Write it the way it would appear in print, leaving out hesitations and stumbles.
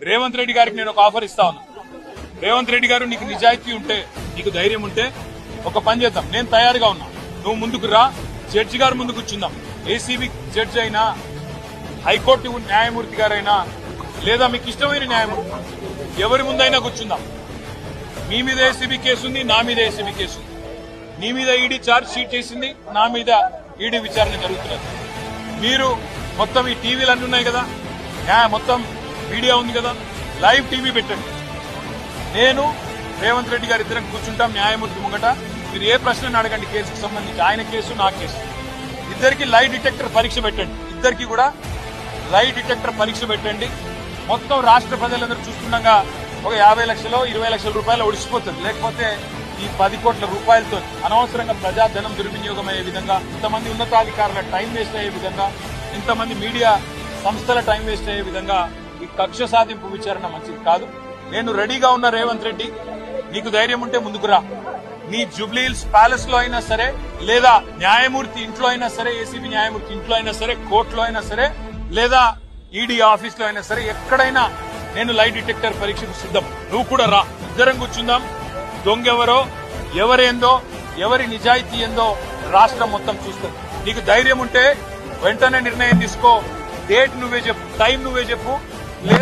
రేవంత్ రెడ్డి గారికి నేను ఒక ఆఫర్ ఇస్తా ఉన్నా. రేవంత్ రెడ్డి గారు, నీకు నిజాయితీ ఉంటే, నీకు ధైర్యం ఉంటే ఒక పని చేద్దాం. నేను తయారుగా ఉన్నా, నువ్వు ముందుకు రా, జడ్జి గారు ముందు కూర్చుందాం. ఏసీబీ జడ్జి అయినా, హైకోర్టు న్యాయమూర్తి గారైనా, లేదా మీకు ఇష్టమైన న్యాయమూర్తి ఎవరి ముందైనా కూర్చుందాం. మీ మీద ఏసీబీ కేసు ఉంది, నా మీద ఏసీబీ కేసు ఉంది. నీ మీద ఈడీ ఛార్జ్ షీట్ చేసింది, నా మీద ఈడీ విచారణ జరుగుతున్నది. మీరు మొత్తం ఈ టీవీలు అన్నీ ఉన్నాయి కదా, మొత్తం మీడియా ఉంది కదా, లైవ్ టీవీ పెట్టండి. నేను రేవంత్ రెడ్డి గారు ఇద్దరం కూర్చుంటాం న్యాయమూర్తి ముంగట. మీరు ఏ ప్రశ్నను అడగండి కేసుకు సంబంధించి, ఆయన కేసు నా కేసు. ఇద్దరికి లై డిటెక్టర్ పరీక్ష పెట్టండి. ఇద్దరికి కూడా లై డిటెక్టర్ పరీక్ష పెట్టండి. మొత్తం రాష్ట్ర ప్రజలందరూ చూస్తుండగా ఒక 50 లక్షలు 20 లక్షల రూపాయలు ఒడిసిపోతుంది. లేకపోతే ఈ 10 కోట్ల రూపాయలతో అనవసరంగా ప్రజాధనం దుర్వినియోగం అయ్యే విధంగా, ఇంతమంది ఉన్నతాధికారుల టైం వేస్ట్ అయ్యే విధంగా, ఇంతమంది మీడియా సంస్థల టైం వేస్ట్ అయ్యే విధంగా ఈ కక్ష సాధింపు విచారణ మంచిది కాదు. నేను రెడీగా ఉన్న రేవంత్ రెడ్డి, నీకు ధైర్యం ఉంటే ముందుకు రా. నీ జూబ్లీహిల్స్ ప్యాలెస్ లో అయినా సరే, లేదా న్యాయమూర్తి ఇంట్లో అయినా సరే, ఏసీబీ న్యాయమూర్తి ఇంట్లో అయినా సరే, కోర్టులో అయినా సరే, లేదా ఈడీ ఆఫీస్ లో అయినా సరే, ఎక్కడైనా నేను లై డిటెక్టర్ పరీక్షకు సిద్ధం. నువ్వు కూడా రా, ఇద్దరం కూర్చుందాం. దొంగెవరో, ఎవరేందో, ఎవరి నిజాయితీ ఏందో రాష్ట్రం మొత్తం చూస్తుంది. నీకు ధైర్యం ఉంటే వెంటనే నిర్ణయం తీసుకో. డేట్ నువ్వే చెప్పు, టైం నువ్వే చెప్పు.